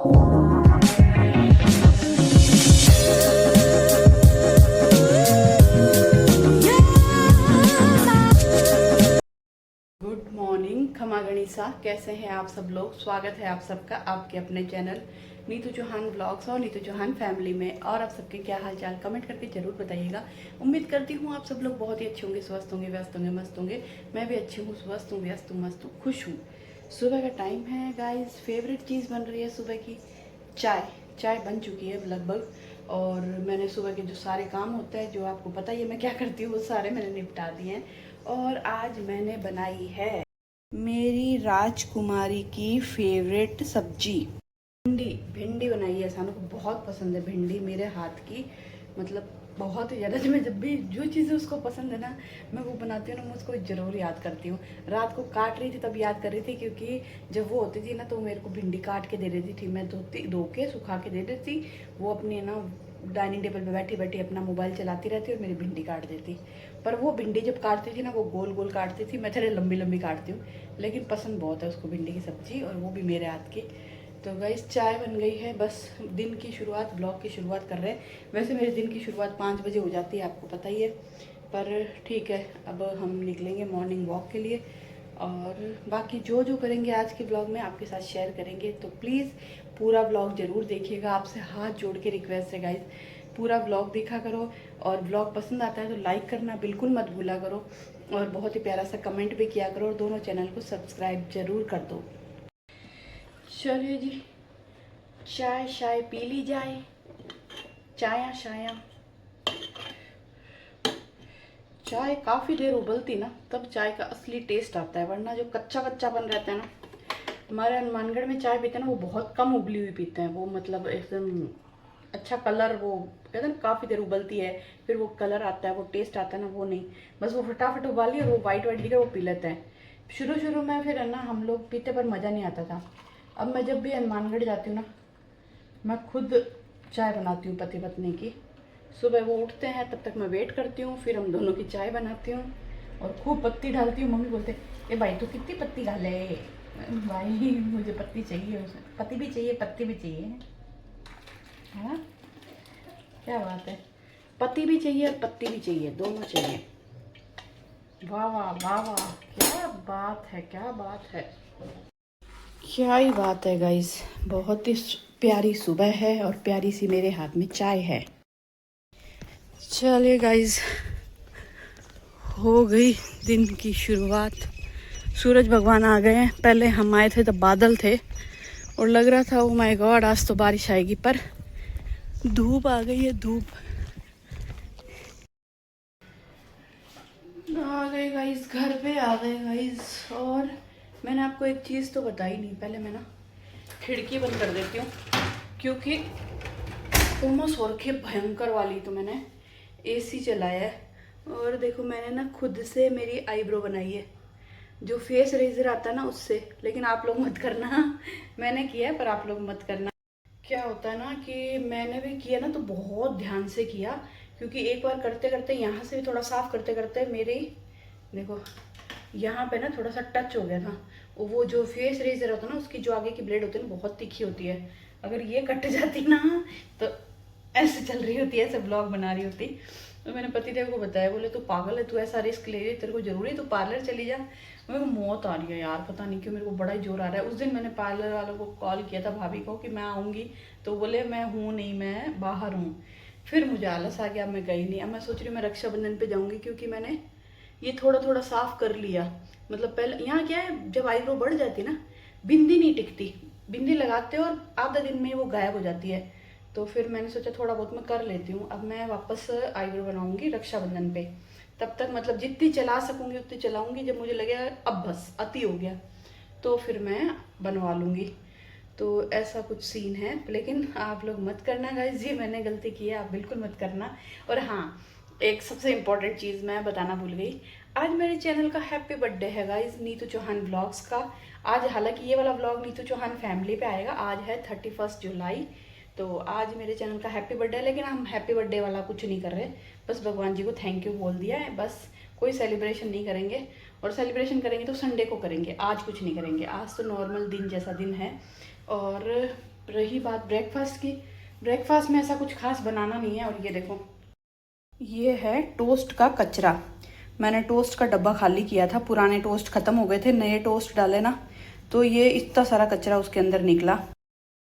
Good morning खमा गणिसा, कैसे हैं आप सब लोग। स्वागत है आप सबका आपके अपने चैनल नीतू चौहान ब्लॉग्स और नीतू चौहान फैमिली में। और आप सबके क्या हाल चाल कमेंट करके ज़रूर बताइएगा। उम्मीद करती हूँ आप सब लोग बहुत ही अच्छे होंगे, स्वस्थ होंगे, व्यस्त होंगे, मस्त होंगे। मैं भी अच्छी हूँ, स्वस्थ हूँ, व्यस्त हूँ, मस्त हूँ, खुश हूँ। सुबह का टाइम है गाइस, फेवरेट चीज़ बन रही है सुबह की चाय बन चुकी है लगभग। और मैंने सुबह के जो सारे काम होते हैं, जो आपको पता ही है मैं क्या करती हूँ, वो सारे मैंने निपटा दिए हैं। और आज मैंने बनाई है मेरी राजकुमारी की फेवरेट सब्जी भिंडी बनाई है। सानू को बहुत पसंद है भिंडी, मेरे हाथ की, मतलब बहुत ही ज़्यादा। मैं जब भी जो चीज़ें उसको पसंद है ना, मैं वो बनाती हूँ ना, मैं उसको ज़रूर याद करती हूँ। रात को काट रही थी तब याद कर रही थी, क्योंकि जब वो होती थी ना तो मेरे को भिंडी काट के दे देती थी, मैं धो के सुखा के दे देती। वो अपनी ना डाइनिंग टेबल पे बैठी बैठी अपना मोबाइल चलाती रहती और मेरी भिंडी काट देती। पर वो भिंडी जब काटती थी ना, वो गोल गोल काटती थी, मैं थोड़ी लंबी लंबी काटती हूँ, लेकिन पसंद बहुत है उसको भिंडी की सब्ज़ी, और वो भी मेरे हाथ की। तो गाइस चाय बन गई है, बस दिन की शुरुआत, ब्लॉग की शुरुआत कर रहे हैं। वैसे मेरे दिन की शुरुआत 5 बजे हो जाती है, आपको पता ही है, पर ठीक है। अब हम निकलेंगे मॉर्निंग वॉक के लिए, और बाकी जो जो करेंगे आज के ब्लॉग में आपके साथ शेयर करेंगे। तो प्लीज़ पूरा ब्लॉग ज़रूर देखिएगा, आपसे हाथ जोड़ के रिक्वेस्ट है गाइस, पूरा ब्लॉग देखा करो। और ब्लॉग पसंद आता है तो लाइक करना बिल्कुल मत भूला करो, और बहुत ही प्यारा सा कमेंट भी किया करो, और दोनों चैनल को सब्सक्राइब ज़रूर कर दो। चलिए जी, चाय शाय पी ली जाए, चाया शाया। चाय काफ़ी देर उबलती ना, तब चाय का असली टेस्ट आता है, वरना जो कच्चा कच्चापन रहता है ना। हमारे हनुमानगढ़ में चाय पीते हैं ना, वो बहुत कम उबली हुई पीते हैं, वो मतलब एकदम अच्छा कलर, वो कहते हैं ना काफ़ी देर उबलती है, फिर वो कलर आता है, वो टेस्ट आता है ना, वो नहीं। बस वो फटाफट उबाली और वो वाइट वाइट दिखे, वो पी लेते हैं। शुरू शुरू में फिर है ना हम लोग पीते, पर मज़ा नहीं आता था। अब मैं जब भी हनुमानगढ़ जाती हूँ ना, मैं खुद चाय बनाती हूँ पति पत्नी की। सुबह वो उठते हैं, तब तक मैं वेट करती हूँ, फिर हम दोनों की चाय बनाती हूँ और खूब पत्ती डालती हूँ। मम्मी बोलते ए भाई तू कितनी पत्ती डाले। भाई मुझे पत्ती चाहिए, उसमें पति भी चाहिए, पत्ती भी चाहिए, है ना, क्या बात है। पत्ती भी चाहिए और पत्ती भी चाहिए, दोनों चाहिए। वाह वाह वाह वाह, क्या बात है, क्या बात है, क्या ही बात है गाइस। बहुत ही प्यारी सुबह है और प्यारी सी मेरे हाथ में चाय है। चलिए गाइस, हो गई दिन की शुरुआत। सूरज भगवान आ गए हैं। पहले हम आए थे तब बादल थे और लग रहा था ओ माय गॉड आज तो बारिश आएगी, पर धूप आ गई है, धूप आ गए गाइस, घर पे आ गए गाइस। और मैंने आपको एक चीज़ तो बताई नहीं, पहले मैं ना खिड़की बंद कर देती हूँ, क्योंकि उमस हो रखी है भयंकर वाली। तो मैंने एसी चलाया है, और देखो मैंने ना खुद से मेरी आईब्रो बनाई है, जो फेस रेजर आता है ना उससे। लेकिन आप लोग मत करना, मैंने किया है पर आप लोग मत करना। क्या होता है ना कि मैंने भी किया ना तो बहुत ध्यान से किया, क्योंकि एक बार करते करते यहाँ से भी थोड़ा साफ करते करते मेरे, देखो यहाँ पे ना थोड़ा सा टच हो गया था। वो जो फेस रेजर होता है ना, उसकी जो आगे की ब्लेड होती है ना, बहुत तीखी होती है। अगर ये कट जाती ना तो ऐसे चल रही होती, ऐसे ब्लॉग बना रही होती। तो मैंने पतिदेव को बताया, बोले तू पागल है, तू ऐसा रिस्क ले रही है, तेरे को जरूरी है तू पार्लर चली जा। मेरे को मौत आ रही है यार, पता नहीं क्यों मेरे को बड़ा ही जोर आ रहा है। उस दिन मैंने पार्लर वालों को कॉल किया था, भाभी को, कि मैं आऊँगी, तो बोले मैं हूँ नहीं, मैं बाहर हूँ। फिर मुझे आलस आ गया, मैं गई नहीं। अब मैं सोच रही हूँ मैं रक्षाबंधन पे जाऊँगी, क्योंकि मैंने ये थोड़ा थोड़ा साफ कर लिया। मतलब पहले यहाँ क्या है, जब आईब्रो बढ़ जाती है ना, बिंदी नहीं टिकती, बिंदी लगाते हो और आधा दिन में वो गायब हो जाती है। तो फिर मैंने सोचा थोड़ा बहुत मैं कर लेती हूँ। अब मैं वापस आईब्रो बनाऊंगी रक्षाबंधन पे। तब तक मतलब जितनी चला सकूंगी उतनी चलाऊंगी, जब मुझे लगेगा अब बस अति हो गया तो फिर मैं बनवा लूँगी। तो ऐसा कुछ सीन है, लेकिन आप लोग मत करना गाइस, ये मैंने गलती की है, आप बिल्कुल मत करना। और हाँ, एक सबसे इम्पोर्टेंट चीज़ मैं बताना भूल गई, आज मेरे चैनल का हैप्पी बर्थडे है गाइस, नीतू चौहान ब्लॉग्स का। आज हालांकि ये वाला ब्लॉग नीतू चौहान फैमिली पे आएगा, आज है 31 जुलाई। तो आज मेरे चैनल का हैप्पी बर्थडे है, लेकिन हम हैप्पी बर्थडे वाला कुछ नहीं कर रहे, बस भगवान जी को थैंक यू बोल दिया है, बस कोई सेलिब्रेशन नहीं करेंगे। और सेलिब्रेशन करेंगे तो संडे को करेंगे, आज कुछ नहीं करेंगे, आज तो नॉर्मल दिन जैसा दिन है। और रही बात ब्रेकफास्ट की, ब्रेकफास्ट में ऐसा कुछ खास बनाना नहीं है। और ये देखो, ये है टोस्ट का कचरा। मैंने टोस्ट का डब्बा खाली किया था, पुराने टोस्ट ख़त्म हो गए थे, नए टोस्ट डाले ना, तो ये इतना सारा कचरा उसके अंदर निकला।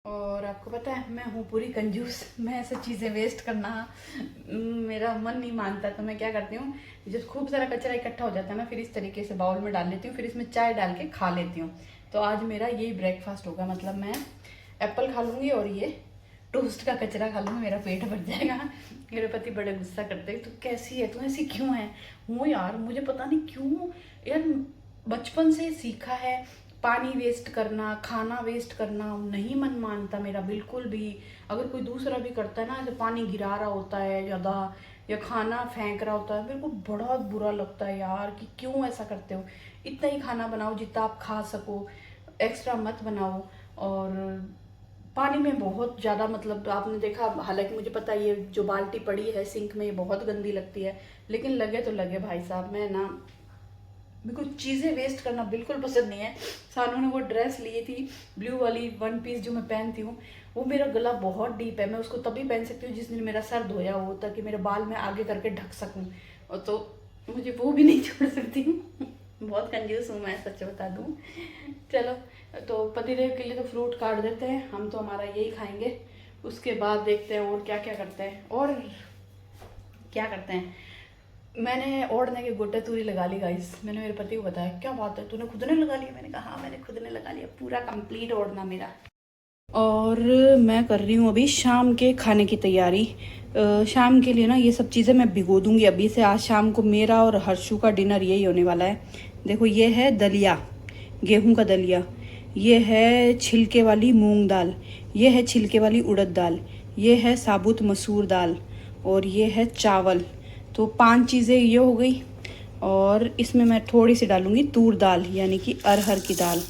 और आपको पता है मैं हूँ पूरी कंजूस, मैं ऐसे चीज़ें वेस्ट करना मेरा मन नहीं मानता। तो मैं क्या करती हूँ, जब खूब सारा कचरा इकट्ठा हो जाता है ना, फिर इस तरीके से बाउल में डाल लेती हूँ, फिर इसमें चाय डाल के खा लेती हूँ। तो आज मेरा यही ब्रेकफास्ट होगा, मतलब मैं एप्पल खा लूँगी और ये टोस्ट का कचरा खा लूँगी, मेरा पेट भर जाएगा। मेरे पति बड़े गुस्सा करते हैं, तू कैसी है, तू ऐसी क्यों है। हूँ यार, मुझे पता नहीं क्यों यार, बचपन से सीखा है पानी वेस्ट करना, खाना वेस्ट करना नहीं मन मानता मेरा बिल्कुल भी। अगर कोई दूसरा भी करता है ना, ऐसे पानी गिरा रहा होता है ज़्यादा या खाना फेंक रहा होता है, मेरे को बड़ा बुरा लगता है यार कि क्यों ऐसा करते हो। इतना ही खाना बनाओ जितना आप खा सको, एक्स्ट्रा मत बनाओ। और पानी में बहुत ज़्यादा, मतलब आपने देखा, हालांकि मुझे पता है ये जो बाल्टी पड़ी है सिंक में ये बहुत गंदी लगती है, लेकिन लगे तो लगे भाई साहब। मैं ना, मेरे को चीज़ें वेस्ट करना बिल्कुल पसंद नहीं है। सानू ने वो ड्रेस ली थी ब्लू वाली वन पीस जो मैं पहनती हूँ, वो मेरा गला बहुत डीप है, मैं उसको तभी पहन सकती हूँ जिस दिन मेरा सर धोया हो, ताकि मेरे बाल मैं आगे करके ढक सकूँ। और तो मुझे वो भी नहीं छोड़ सकती हूँ। बहुत कंजूस हूँ मैं, सच बता दूँ। चलो, तो पतिदेव के लिए तो फ्रूट काट देते हैं, हम तो हमारा यही खाएंगे। उसके बाद देखते हैं और क्या क्या करते हैं। और क्या करते हैं, मैंने ओढ़ने के गोटे तूरी लगा ली गाइस। मैंने मेरे पति को बताया, क्या बात है तूने खुद ने लगा लिया। मैंने कहा हाँ मैंने खुद ने लगा लिया, पूरा कंप्लीट ओढ़ना मेरा। और मैं कर रही हूँ अभी शाम के खाने की तैयारी। शाम के लिए ना ये सब चीज़ें मैं भिगो दूंगी अभी से। आज शाम को मेरा और हर्षू का डिनर यही होने वाला है। देखो ये है दलिया, गेहूं का दलिया, ये है छिलके वाली मूंग दाल, ये है छिलके वाली उड़द दाल, ये है साबुत मसूर दाल, और ये है चावल। तो 5 चीज़ें ये हो गई। और इसमें मैं थोड़ी सी डालूँगी तूर दाल, यानी कि अरहर की दाल।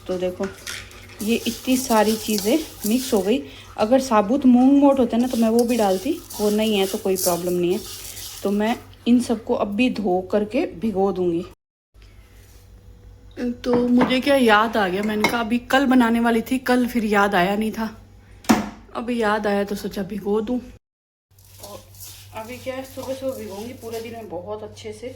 तो देखो ये इतनी सारी चीज़ें मिक्स हो गई। अगर साबुत मूंग मोट होते ना तो मैं वो भी डालती, वो नहीं है तो कोई प्रॉब्लम नहीं है। तो मैं इन सबको अब भी धो करके भिगो दूँगी। तो मुझे क्या याद आ गया, मैंने कहा अभी कल बनाने वाली थी, कल फिर याद आया नहीं था, अभी याद आया तो सोचा भिगो दूँ। और अभी क्या है, सुबह सुबह भिगोंगी, पूरे दिन में बहुत अच्छे से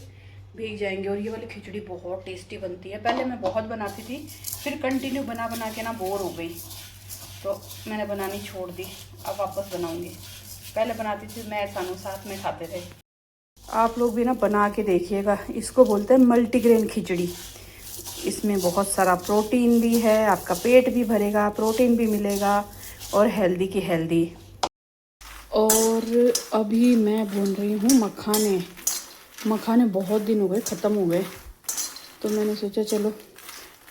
भीग जाएंगे। और ये वाली खिचड़ी बहुत टेस्टी बनती है। पहले मैं बहुत बनाती थी, फिर कंटिन्यू बना बना के ना बोर हो गई, तो मैंने बनानी छोड़ दी। अब वापस बनाऊंगी। पहले बनाती थी मैं, सानू साथ में खाते थे। आप लोग भी ना बना के देखिएगा, इसको बोलते हैं मल्टीग्रेन खिचड़ी। इसमें बहुत सारा प्रोटीन भी है, आपका पेट भी भरेगा, प्रोटीन भी मिलेगा, और हेल्दी की हेल्दी। और अभी मैं भून रही हूँ मखाने। मखाने बहुत दिन हो गए, ख़त्म हो गए, तो मैंने सोचा चलो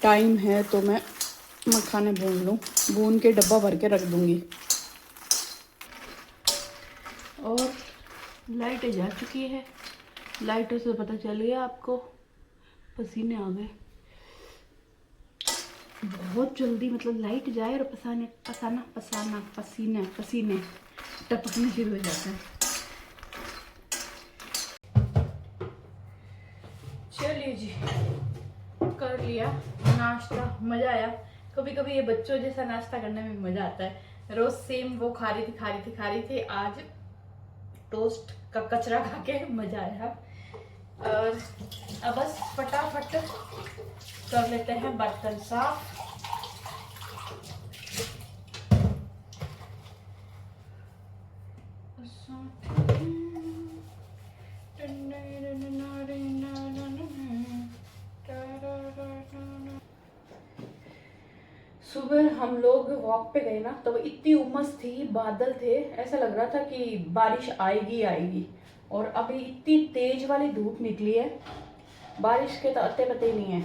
टाइम है तो मैं मखाने भून लूँ। भून के डब्बा भर के रख दूँगी। और लाइट जा चुकी है, लाइटों से पता चल गया आपको, पसीने आ गए बहुत जल्दी। मतलब लाइट जाए और पसीने टपकने शुरू हो जाते हैं। चलिए जी, कर लिया नाश्ता, मज़ा आया। कभी कभी ये बच्चों जैसा नाश्ता करने में मज़ा आता है। रोज़ सेम वो खा रही थी, आज टोस्ट का कचरा खा के मज़ा आया। और अब बस फटाफट कर लेते हैं बर्तन साफ। सुबह हम लोग वॉक पे गए ना, तो इतनी उमस थी, बादल थे, ऐसा लग रहा था कि बारिश आएगी आएगी। और अभी इतनी तेज वाली धूप निकली है, बारिश के तो अत्ते पते ही नहीं है,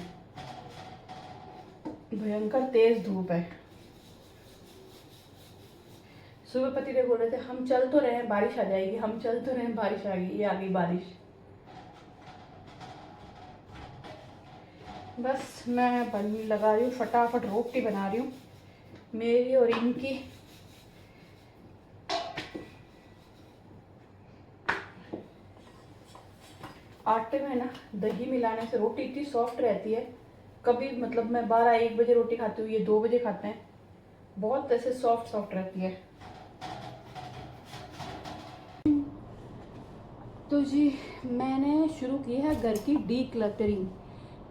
भयंकर तेज धूप है। सुबह पतिदेव बोल रहे थे हम चल तो रहे हैं बारिश आ जाएगी, हम चल तो रहे हैं बारिश आ गई, ये आ गई बारिश। बस मैं लगा रही हूँ, फटाफट रोटी बना रही हूँ मेरी और इनकी। आटे में ना दही मिलाने से रोटी इतनी सॉफ्ट रहती है। कभी मतलब मैं 12-1 बजे रोटी खाती हूँ, ये 2 बजे खाते हैं, बहुत ऐसे सॉफ्ट सॉफ्ट रहती है। तो जी मैंने शुरू की है घर की डीक्लटरिंग।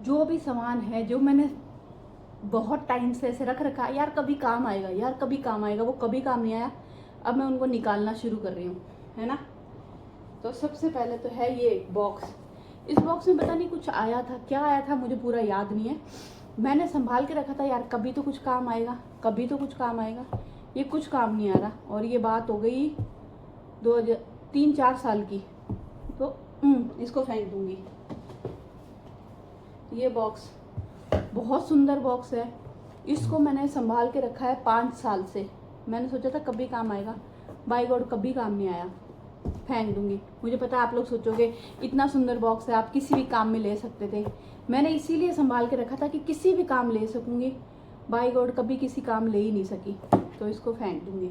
जो भी सामान है जो मैंने बहुत टाइम से ऐसे रख रखा, यार कभी काम आएगा, यार कभी काम आएगा, वो कभी काम नहीं आया, अब मैं उनको निकालना शुरू कर रही हूँ, है ना। तो सबसे पहले तो है ये बॉक्स। इस बॉक्स में पता नहीं कुछ आया था, क्या आया था मुझे पूरा याद नहीं है। मैंने संभाल के रखा था, यार कभी तो कुछ काम आएगा, कभी तो कुछ काम आएगा। ये कुछ काम नहीं आ रहा, और ये बात हो गई 3-4 साल की। तो इसको फेंक दूंगी। ये बॉक्स बहुत सुंदर बॉक्स है, इसको मैंने संभाल के रखा है 5 साल से। मैंने सोचा था कभी काम आएगा, बाय गॉड कभी काम नहीं आया, फेंक दूंगी। मुझे पता है आप लोग सोचोगे इतना सुंदर बॉक्स है, आप किसी भी काम में ले सकते थे। मैंने इसीलिए संभाल के रखा था कि किसी भी काम ले सकूंगी, बाय गॉड कभी किसी काम ले ही नहीं सकी, तो इसको फेंक दूंगी।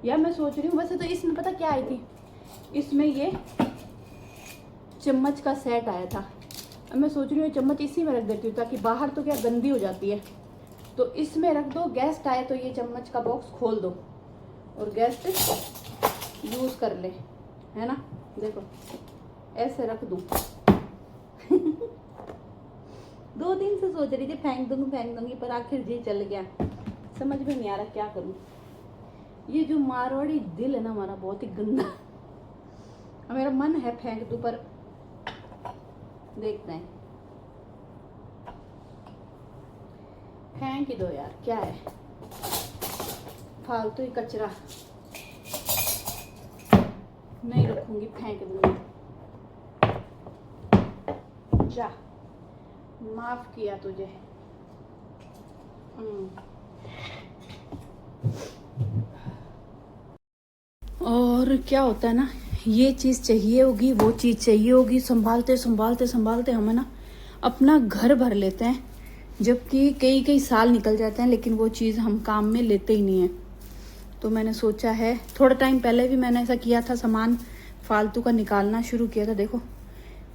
या मैं सोच रही हूँ, वैसे तो इसमें पता क्या आई थी, इसमें ये चम्मच का सेट आया था। अब मैं सोच रही हूँ चम्मच इसी में रख देती हूँ, ताकि बाहर तो क्या गंदी हो जाती है, तो इसमें रख दो। गेस्ट आए तो ये चम्मच का बॉक्स खोल दो और गेस्ट यूज़ कर ले, है ना। देखो ऐसे रख दूँ 2 दिन से सोच रही थी फेंक दूंगी, पर आखिर जी चल गया, समझ में नहीं आ रहा क्या करूँ। ये जो मारवाड़ी दिल है ना हमारा, बहुत ही गंदा। मेरा मन है फेंक दूँ, पर देखते हैं, फेंक ही दो यार, क्या है फालतू ही कचरा, नहीं रखूंगी, फेंक दूंगी। जा, माफ किया तुझे। और क्या होता है ना, ये चीज़ चाहिए होगी, वो चीज़ चाहिए होगी, संभालते संभालते संभालते हम है ना अपना घर भर लेते हैं, जबकि कई कई साल निकल जाते हैं, लेकिन वो चीज़ हम काम में लेते ही नहीं है। तो मैंने सोचा है, थोड़ा टाइम पहले भी मैंने ऐसा किया था, सामान फालतू का निकालना शुरू किया था। देखो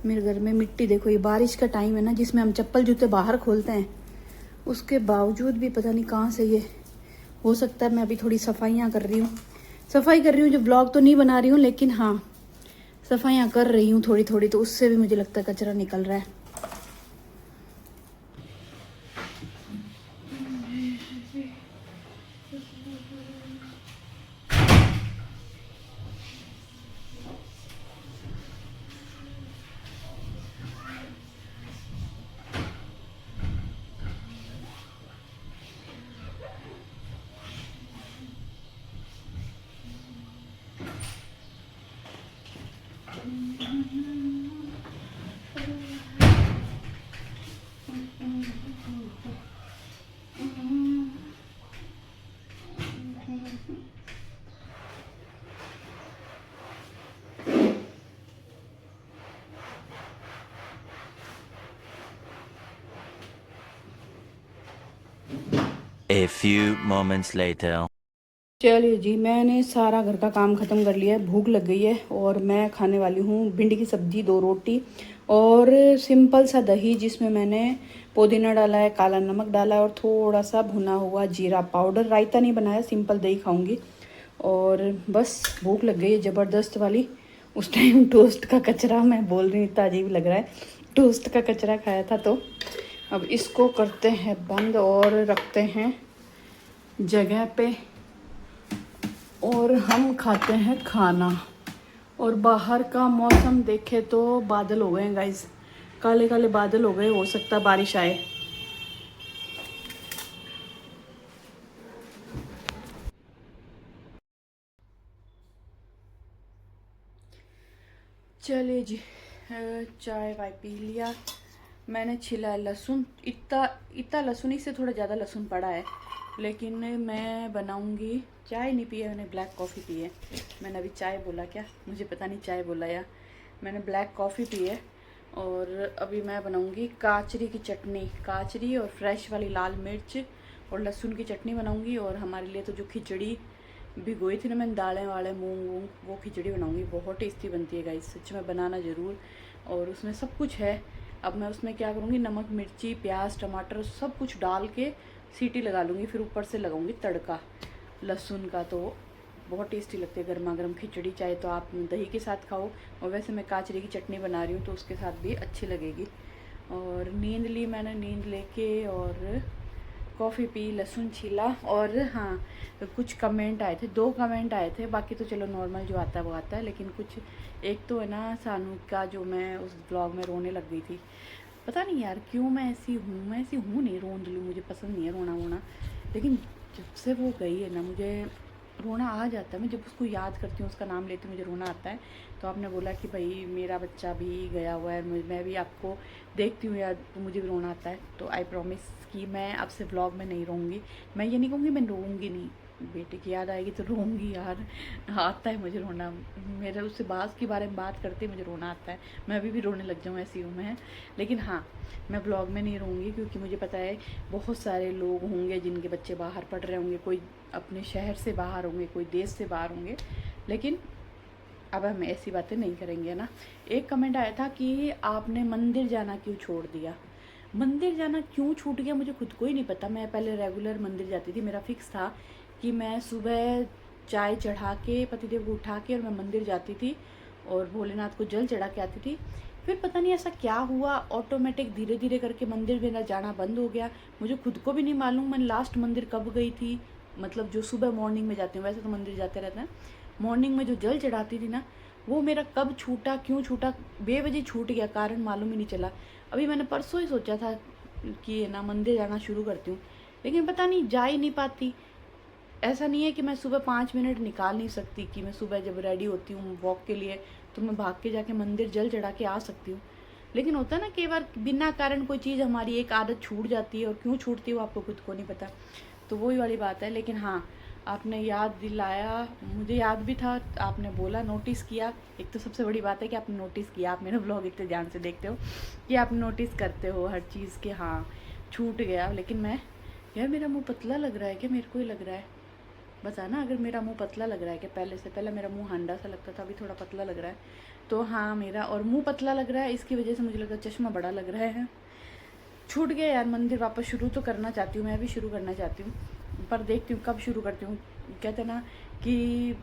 मेरे घर में मिट्टी, देखो ये बारिश का टाइम है ना, जिसमें हम चप्पल जूते बाहर खोलते हैं, उसके बावजूद भी पता नहीं कहाँ से ये। हो सकता है मैं अभी थोड़ी सफाइयाँ कर रही हूँ, जो ब्लॉग तो नहीं बना रही हूँ, लेकिन हाँ सफाइयाँ कर रही हूँ थोड़ी थोड़ी, तो उससे भी मुझे लगता है कचरा निकल रहा है। A few moments later. चलिए जी, मैंने सारा घर का काम ख़त्म कर लिया है, भूख लग गई है, और मैं खाने वाली हूँ भिंडी की सब्ज़ी, 2 रोटी और सिंपल सा दही, जिसमें मैंने पुदीना डाला है, काला नमक डाला है और थोड़ा सा भुना हुआ जीरा पाउडर। रायता नहीं बनाया, सिंपल दही खाऊंगी। और बस भूख लग गई है ज़बरदस्त वाली। उस टाइम टोस्ट का कचरा, मैं बोल रही हूँ इतना अजीब लग रहा है, टोस्ट का कचरा खाया था। तो अब इसको करते हैं बंद और रखते हैं जगह पे, और हम खाते हैं खाना। और बाहर का मौसम देखे तो बादल हो गए हैं गाइस, काले काले बादल हो गए, हो सकता है बारिश आए। चलिए जी, चाय वाय पी लिया। मैंने छिला है लहसुन, इतना लहसुन, इससे थोड़ा ज़्यादा लहसुन पड़ा है, लेकिन मैं बनाऊंगी। चाय नहीं पी है मैंने, ब्लैक कॉफ़ी पी है। मैंने अभी चाय बोला क्या, मुझे पता नहीं चाय बोला या मैंने ब्लैक कॉफ़ी पी है। और अभी मैं बनाऊंगी काचरी की चटनी, काचरी और फ्रेश वाली लाल मिर्च और लहसुन की चटनी बनाऊंगी। और हमारे लिए तो जो खिचड़ी भिगोई थी ना मैंने, दालें वाले मूंग वूंग, वो खिचड़ी बनाऊंगी, बहुत टेस्टी बनती है गाइस, सच में बनाना ज़रूर। और उसमें सब कुछ है। अब मैं उसमें क्या करूँगी, नमक मिर्ची प्याज टमाटर सब कुछ डाल के सीटी लगा लूँगी, फिर ऊपर से लगाऊंगी तड़का लहसुन का। तो बहुत टेस्टी लगती है गर्मा गर्म खिचड़ी, चाहे तो आप दही के साथ खाओ, और वैसे मैं काचरी की चटनी बना रही हूँ तो उसके साथ भी अच्छी लगेगी। और नींद ली मैंने, नींद लेके और कॉफ़ी पी, लहसुन छीला। और हाँ, कुछ कमेंट आए थे, 2 कमेंट आए थे, बाकी तो चलो नॉर्मल जो आता है वो आता है। लेकिन कुछ एक तो है ना सानू का, जो मैं उस ब्लॉग में रोने लग गई थी। पता नहीं यार क्यों मैं ऐसी हूँ नहीं, रोन लूँ, मुझे पसंद नहीं है रोना वोना, लेकिन जब से वो गई है ना मुझे रोना आ जाता है। मैं जब उसको याद करती हूँ, उसका नाम लेती हूँ, मुझे रोना आता है। तो आपने बोला कि भाई मेरा बच्चा भी गया हुआ है, मैं भी आपको देखती हूँ यार, तो मुझे भी रोना आता है। तो आई प्रॉमिस कि मैं अब से व्लॉग में नहीं रोऊंगी। मैं ये नहीं कहूँगी मैं रोऊंगी नहीं, बेटे की याद आएगी तो रोऊंगी यार, आता है मुझे रोना। मेरे उससे बात के बारे में बात करते मुझे रोना आता है, मैं अभी भी रोने लग जाऊँ, ऐसी हूँ मैं। लेकिन हाँ, मैं ब्लॉग में नहीं रहूँगी, क्योंकि मुझे पता है बहुत सारे लोग होंगे जिनके बच्चे बाहर पढ़ रहे होंगे, कोई अपने शहर से बाहर होंगे, कोई देश से बाहर होंगे। लेकिन अब हम ऐसी बातें नहीं करेंगे ना। एक कमेंट आया था कि आपने मंदिर जाना क्यों छोड़ दिया। मंदिर जाना क्यों छूट गया मुझे खुद को ही नहीं पता। मैं पहले रेगुलर मंदिर जाती थी, मेरा फिक्स था कि मैं सुबह चाय चढ़ा के पतिदेव को उठा के और मैं मंदिर जाती थी और भोलेनाथ को जल चढ़ा के आती थी। फिर पता नहीं ऐसा क्या हुआ, ऑटोमेटिक धीरे धीरे करके मंदिर मेरा जाना बंद हो गया। मुझे खुद को भी नहीं मालूम मैं लास्ट मंदिर कब गई थी, मतलब जो सुबह मॉर्निंग में जाती हूँ, वैसे तो मंदिर जाते रहते हैं, मॉर्निंग में जो जल चढ़ाती थी ना, वो मेरा कब छूटा, क्यों छूटा, बेवजह छूट गया, कारण मालूम ही नहीं चला। अभी मैंने परसों ही सोचा था कि ना मंदिर जाना शुरू करती हूँ, लेकिन पता नहीं जा ही नहीं पाती। ऐसा नहीं है कि मैं सुबह 5 मिनट निकाल नहीं सकती, कि मैं सुबह जब रेडी होती हूँ वॉक के लिए तो मैं भाग के जाके मंदिर जल चढ़ा के आ सकती हूँ। लेकिन होता है ना कई बार बिना कारण कोई चीज़, हमारी एक आदत छूट जाती है, और क्यों छूटती है वो आपको खुद को नहीं पता। तो वही वाली बात है। लेकिन हाँ, आपने याद दिलाया, मुझे याद भी था, आपने बोला, नोटिस किया। एक तो सबसे बड़ी बात है कि आपने नोटिस किया, आप मेरा ब्लॉग इतने ध्यान से देखते हो कि आप नोटिस करते हो हर चीज़ के। हाँ, छूट गया। लेकिन मैं यार, मेरा मुँह पतला लग रहा है क्या, मेरे को ही लग रहा है, बताना अगर मेरा मुंह पतला लग रहा है कि पहले मेरा मुंह हांडा सा लगता था, अभी थोड़ा पतला लग रहा है। तो हाँ, मेरा और मुंह पतला लग रहा है, इसकी वजह से मुझे लगता है चश्मा बड़ा लग रहा है। छूट गया यार मंदिर, वापस शुरू तो करना चाहती हूँ, मैं भी शुरू करना चाहती हूँ, पर देखती हूँ कब शुरू करती हूँ। कहते ना कि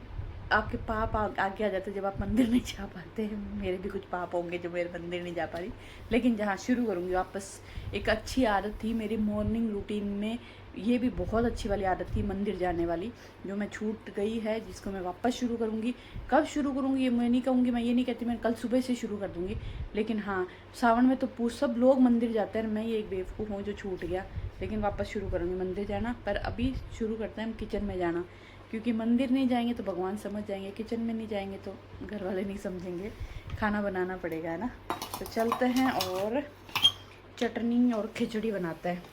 आपके पाप आगे आ जाते जब आप मंदिर नहीं जा पाते हैं। मेरे भी कुछ पाप होंगे जो मेरे मंदिर नहीं जा पा रही, लेकिन जहाँ शुरू करूँगी वापस। एक अच्छी आदत थी मेरी मॉर्निंग रूटीन में, ये भी बहुत अच्छी वाली आदत थी मंदिर जाने वाली, जो मैं छूट गई है, जिसको मैं वापस शुरू करूँगी। कब शुरू करूँगी ये मैं नहीं कहूँगी, मैं ये नहीं कहती मैं कल सुबह से शुरू कर दूँगी। लेकिन हाँ, सावन में तो सब लोग मंदिर जाते हैं, मैं ये एक बेवकूफ़ हूँ जो छूट गया। लेकिन वापस शुरू करूँगी मंदिर जाना, पर अभी शुरू करते हैं हम किचन में जाना, क्योंकि मंदिर नहीं जाएंगे तो भगवान समझ जाएंगे, किचन में नहीं जाएंगे तो घर वाले नहीं समझेंगे, खाना बनाना पड़ेगा, है ना। तो चलते हैं और चटनी और खिचड़ी बनाते हैं।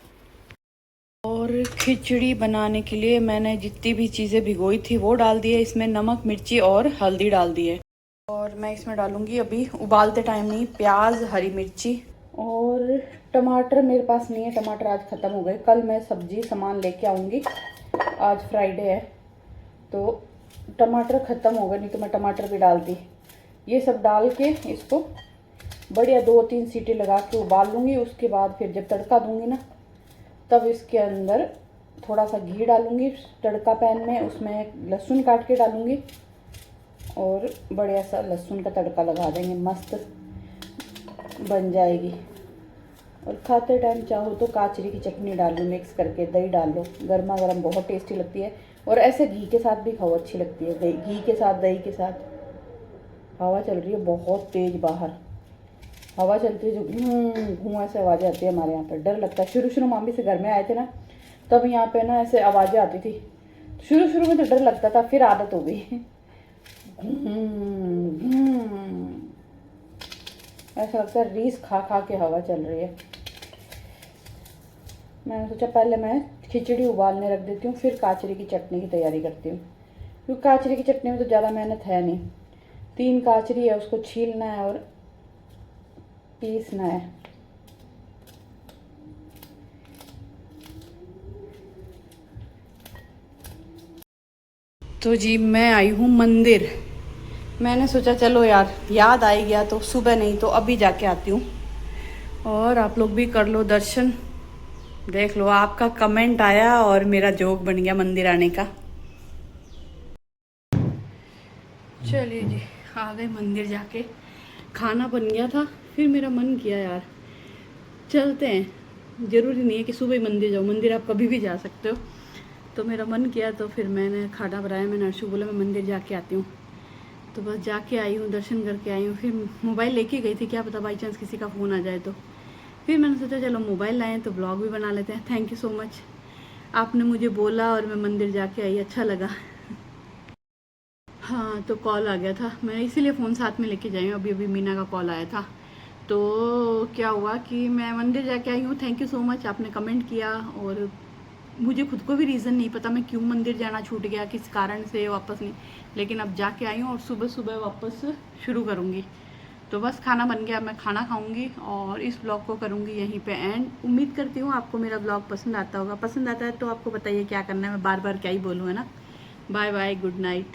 और खिचड़ी बनाने के लिए मैंने जितनी भी चीज़ें भिगोई थी वो डाल दी है, इसमें नमक, मिर्ची और हल्दी डाल दी है। और मैं इसमें डालूँगी अभी उबालते टाइम नहीं, प्याज, हरी मिर्ची और टमाटर। मेरे पास नहीं है टमाटर, आज ख़त्म हो गए। कल मैं सब्जी सामान लेके आऊँगी, आज फ्राइडे है तो टमाटर ख़त्म हो गए, नहीं तो मैं टमाटर भी डालती। ये सब डाल के इसको बढ़िया 2-3 सीटी लगा के उबाल लूँगी। उसके बाद फिर जब तड़का दूँगी ना, तब इसके अंदर थोड़ा सा घी डालूँगी तड़का पैन में, उसमें लहसुन काट के डालूँगी और बढ़िया सा लहसुन का तड़का लगा देंगे, मस्त बन जाएगी। और खाते टाइम चाहो तो काचरी की चटनी डाल लो मिक्स करके, दही डाल लो, गर्मा गर्म बहुत टेस्टी लगती है। और ऐसे घी के साथ भी खाओ, अच्छी लगती है, घी के साथ, दही के साथ। हवा चल रही है बहुत तेज़ बाहर, हवा चलती है जो घूँ ऐसे आवाज़ें आती है हमारे यहाँ पर, डर लगता है। शुरू मामी से घर में आए थे ना, तब यहाँ पे ना ऐसे आवाज़ें आती थी, शुरू में तो डर लगता था, फिर आदत हो गई। ऐसा लगता है रीस खा खा के हवा चल रही है। मैंने सोचा पहले मैं खिचड़ी उबालने रख देती हूँ, फिर काचरी की चटनी की तैयारी करती हूँ, क्योंकि काचरी की चटनी में तो ज़्यादा मेहनत है नहीं। 3 काचरी है, उसको छीलना है और पीसना है। तो जी मैं आई हूँ मंदिर। मैंने सोचा चलो यार याद आ ही गया तो सुबह नहीं तो अभी जाके आती हूँ, और आप लोग भी कर लो दर्शन। देख लो, आपका कमेंट आया और मेरा जोक बन गया मंदिर आने का। चलिए जी, आ गए मंदिर जाके। खाना बन गया था, फिर मेरा मन किया यार चलते हैं। ज़रूरी नहीं है कि सुबह ही मंदिर जाओ, मंदिर आप कभी भी जा सकते हो। तो मेरा मन किया तो फिर मैंने खाना बनाया। मैंने अर्शु बोला मैं मंदिर जाके आती हूँ, तो बस जाके आई हूँ, दर्शन करके आई हूँ। फिर मोबाइल लेके गई थी, क्या पता बाई चांस किसी का फ़ोन आ जाए तो। फिर मैंने सोचा चलो मोबाइल लाएँ तो ब्लॉग भी बना लेते हैं। थैंक यू सो मच, आपने मुझे बोला और मैं मंदिर जाके आई, अच्छा लगा। हाँ, तो कॉल आ गया था, मैं इसीलिए फ़ोन साथ में लेके जाई हूँ। अभी अभी मीना का कॉल आया था। तो क्या हुआ कि मैं मंदिर जाके आई हूँ। थैंक यू सो मच, आपने कमेंट किया। और मुझे खुद को भी रीज़न नहीं पता मैं क्यों मंदिर जाना छूट गया, किस कारण से वापस नहीं, लेकिन अब जाके आई हूँ और सुबह सुबह वापस शुरू करूँगी। तो बस खाना बन गया, मैं खाना खाऊंगी और इस ब्लॉग को करूँगी यहीं पे एंड। उम्मीद करती हूँ आपको मेरा ब्लॉग पसंद आता होगा। पसंद आता है तो आपको बताइए क्या करना है, मैं बार बार क्या ही बोलूँ, है ना। Bye bye, good night.